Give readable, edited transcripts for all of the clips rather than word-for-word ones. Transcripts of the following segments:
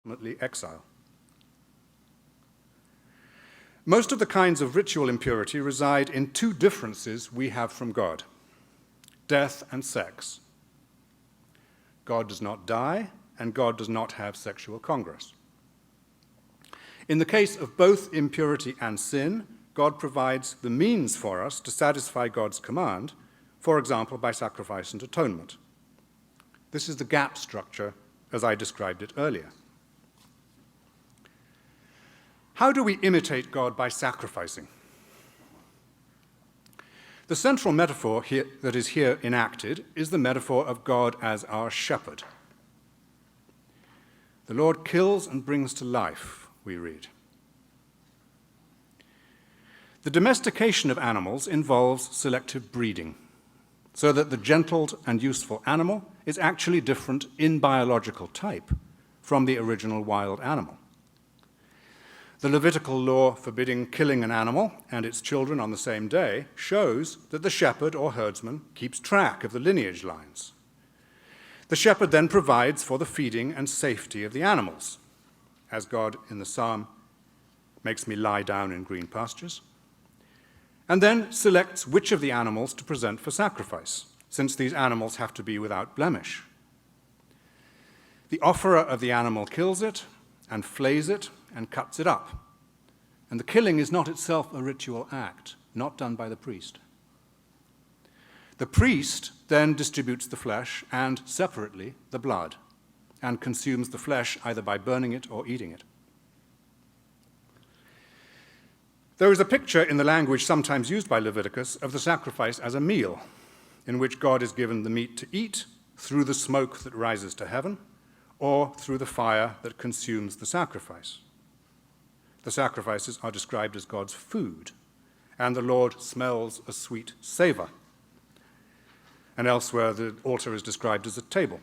ultimately exile. Most of the kinds of ritual impurity reside in two differences we have from God: death and sex. God does not die, and God does not have sexual congress. In the case of both impurity and sin, God provides the means for us to satisfy God's command, for example, by sacrifice and atonement. This is the gap structure as I described it earlier. How do we imitate God by sacrificing? The central metaphor that is here enacted is the metaphor of God as our shepherd. The Lord kills and brings to life, we read. The domestication of animals involves selective breeding, so that the gentled and useful animal is actually different in biological type from the original wild animal. The Levitical law forbidding killing an animal and its children on the same day shows that the shepherd or herdsman keeps track of the lineage lines. The shepherd then provides for the feeding and safety of the animals, as God in the psalm makes me lie down in green pastures, and then selects which of the animals to present for sacrifice, since these animals have to be without blemish. The offerer of the animal kills it and flays it and cuts it up. And the killing is not itself a ritual act, not done by the priest. The priest then distributes the flesh and, separately, the blood, and consumes the flesh either by burning it or eating it. There is a picture in the language sometimes used by Leviticus of the sacrifice as a meal, in which God is given the meat to eat through the smoke that rises to heaven, or through the fire that consumes the sacrifice. The sacrifices are described as God's food, and the Lord smells a sweet savor. And elsewhere, the altar is described as a table.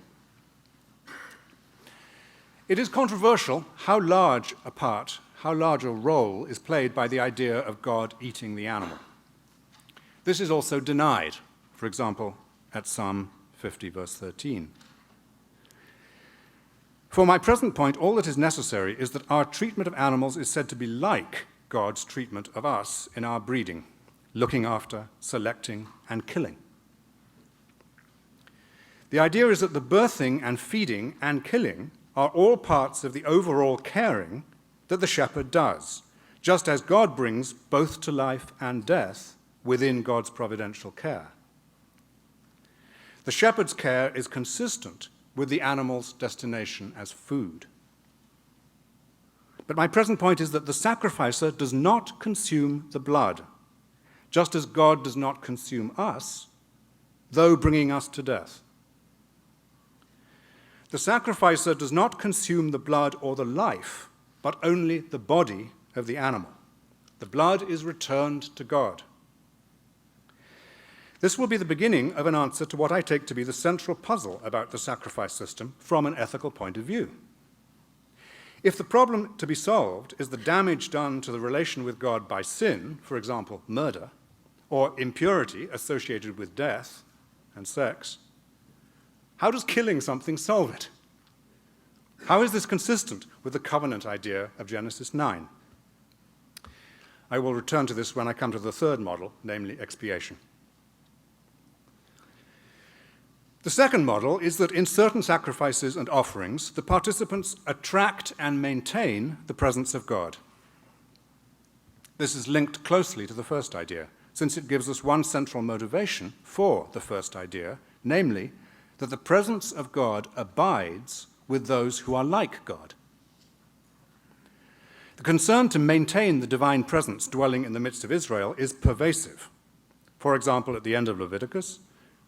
It is controversial how large a role is played by the idea of God eating the animal. This is also denied, for example, at Psalm 50, verse 13. For my present point, all that is necessary is that our treatment of animals is said to be like God's treatment of us in our breeding, looking after, selecting, and killing. The idea is that the birthing and feeding and killing are all parts of the overall caring that the shepherd does, just as God brings both to life and death within God's providential care. The shepherd's care is consistent with the animal's destination as food. But my present point is that the sacrificer does not consume the blood, just as God does not consume us, though bringing us to death. The sacrificer does not consume the blood or the life, but only the body of the animal. The blood is returned to God. This will be the beginning of an answer to what I take to be the central puzzle about the sacrifice system from an ethical point of view. If the problem to be solved is the damage done to the relation with God by sin, for example, murder, or impurity associated with death and sex, how does killing something solve it? How is this consistent with the covenant idea of Genesis 9? I will return to this when I come to the third model, namely expiation. The second model is that in certain sacrifices and offerings, the participants attract and maintain the presence of God. This is linked closely to the first idea, since it gives us one central motivation for the first idea, namely, that the presence of God abides with those who are like God. The concern to maintain the divine presence dwelling in the midst of Israel is pervasive. For example, at the end of Leviticus,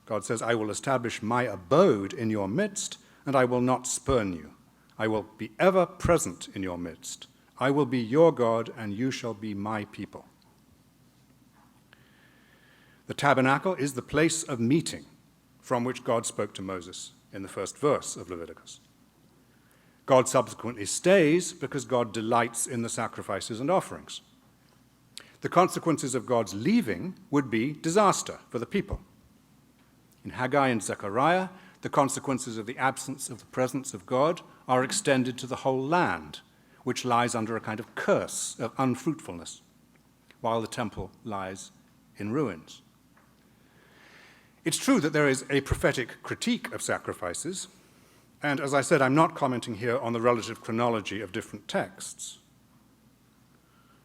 God says, I will establish my abode in your midst, and I will not spurn you. I will be ever present in your midst. I will be your God, and you shall be my people. The tabernacle is the place of meeting from which God spoke to Moses in the first verse of Leviticus. God subsequently stays because God delights in the sacrifices and offerings. The consequences of God's leaving would be disaster for the people. In Haggai and Zechariah, the consequences of the absence of the presence of God are extended to the whole land, which lies under a kind of curse of unfruitfulness, while the temple lies in ruins. It's true that there is a prophetic critique of sacrifices, and as I said, I'm not commenting here on the relative chronology of different texts.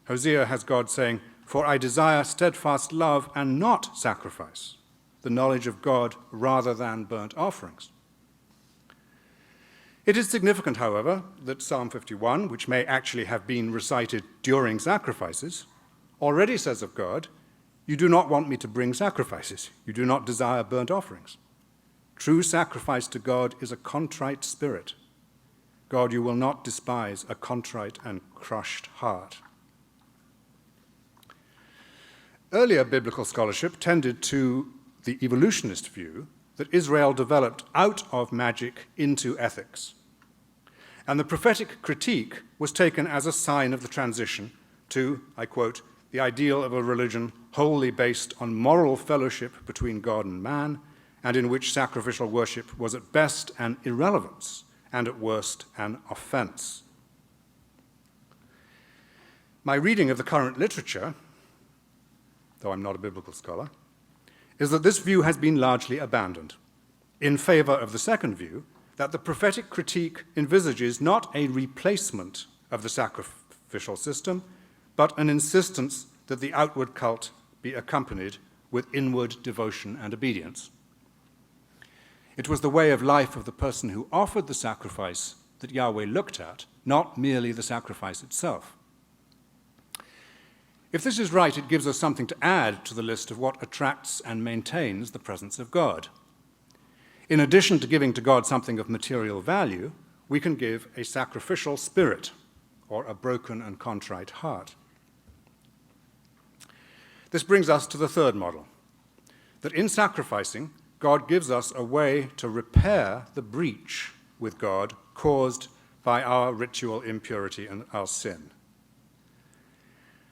Hosea has God saying, "For I desire steadfast love and not sacrifice, the knowledge of God rather than burnt offerings." It is significant, however, that Psalm 51, which may actually have been recited during sacrifices, already says of God, "You do not want me to bring sacrifices. You do not desire burnt offerings." True sacrifice to God is a contrite spirit. God, you will not despise a contrite and crushed heart. Earlier biblical scholarship tended to the evolutionist view that Israel developed out of magic into ethics. And the prophetic critique was taken as a sign of the transition to, I quote, "the ideal of a religion wholly based on moral fellowship between God and man, and in which sacrificial worship was at best an irrelevance and at worst an offense." My reading of the current literature, though I'm not a biblical scholar, is that this view has been largely abandoned in favor of the second view, that the prophetic critique envisages not a replacement of the sacrificial system, but an insistence that the outward cult be accompanied with inward devotion and obedience. It was the way of life of the person who offered the sacrifice that Yahweh looked at, not merely the sacrifice itself. If this is right, it gives us something to add to the list of what attracts and maintains the presence of God. In addition to giving to God something of material value, we can give a sacrificial spirit, or a broken and contrite heart. This brings us to the third model, that in sacrificing, God gives us a way to repair the breach with God caused by our ritual impurity and our sin.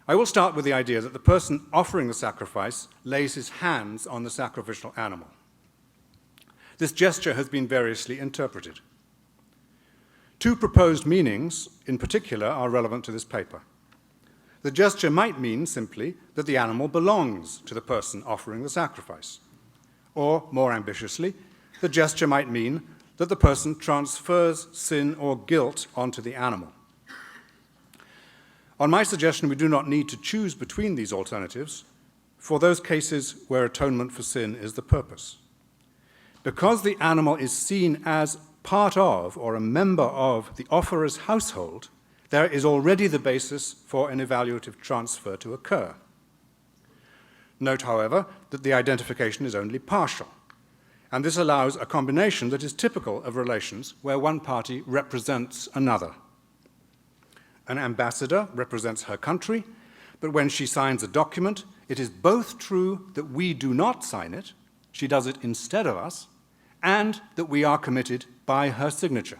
I will start with the idea that the person offering the sacrifice lays his hands on the sacrificial animal. This gesture has been variously interpreted. Two proposed meanings, in particular, are relevant to this paper. The gesture might mean simply that the animal belongs to the person offering the sacrifice. Or, more ambitiously, the gesture might mean that the person transfers sin or guilt onto the animal. On my suggestion, we do not need to choose between these alternatives for those cases where atonement for sin is the purpose. Because the animal is seen as part of or a member of the offerer's household, there is already the basis for an evaluative transfer to occur. Note, however, that the identification is only partial, and this allows a combination that is typical of relations where one party represents another. An ambassador represents her country, but when she signs a document, it is both true that we do not sign it, she does it instead of us, and that we are committed by her signature.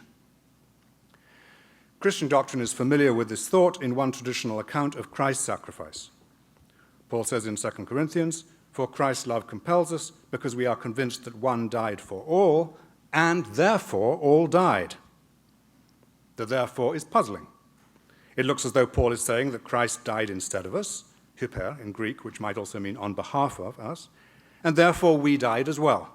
Christian doctrine is familiar with this thought in one traditional account of Christ's sacrifice. Paul says in 2 Corinthians, "For Christ's love compels us, because we are convinced that one died for all, and therefore all died." The therefore is puzzling. It looks as though Paul is saying that Christ died instead of us, hyper in Greek, which might also mean on behalf of us, and therefore we died as well.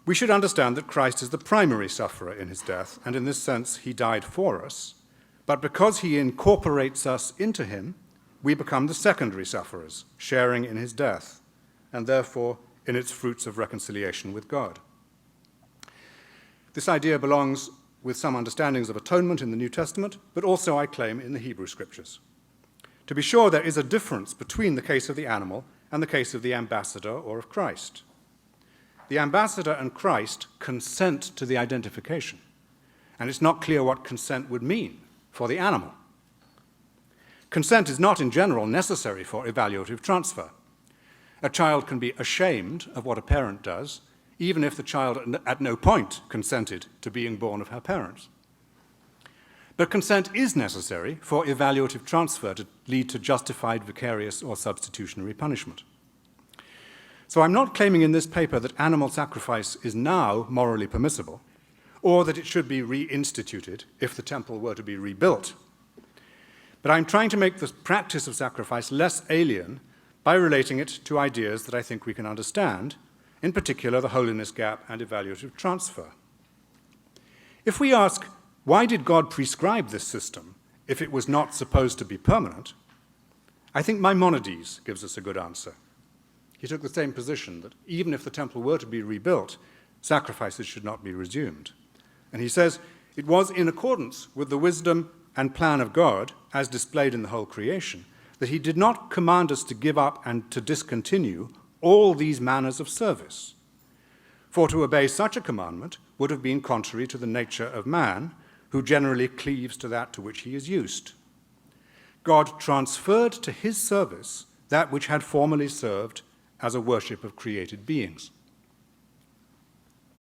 We should understand that Christ is the primary sufferer in his death, and in this sense he died for us, but because he incorporates us into him, we become the secondary sufferers, sharing in his death, and therefore in its fruits of reconciliation with God. This idea belongs with some understandings of atonement in the New Testament, but also, I claim, in the Hebrew Scriptures. To be sure, there is a difference between the case of the animal and the case of the ambassador or of Christ. The ambassador and Christ consent to the identification, and it's not clear what consent would mean for the animal. Consent is not in general necessary for evaluative transfer. A child can be ashamed of what a parent does, even if the child at no point consented to being born of her parents. But consent is necessary for evaluative transfer to lead to justified vicarious or substitutionary punishment. So I'm not claiming in this paper that animal sacrifice is now morally permissible, or that it should be reinstituted if the temple were to be rebuilt. But I'm trying to make the practice of sacrifice less alien by relating it to ideas that I think we can understand, in particular the holiness gap and evaluative transfer. If we ask, why did God prescribe this system if it was not supposed to be permanent? I think Maimonides gives us a good answer. He took the same position that even if the temple were to be rebuilt, sacrifices should not be resumed. And he says, it was in accordance with the wisdom and plan of God, as displayed in the whole creation, that he did not command us to give up and to discontinue all these manners of service. For to obey such a commandment would have been contrary to the nature of man, who generally cleaves to that to which he is used. God transferred to his service that which had formerly served as a worship of created beings.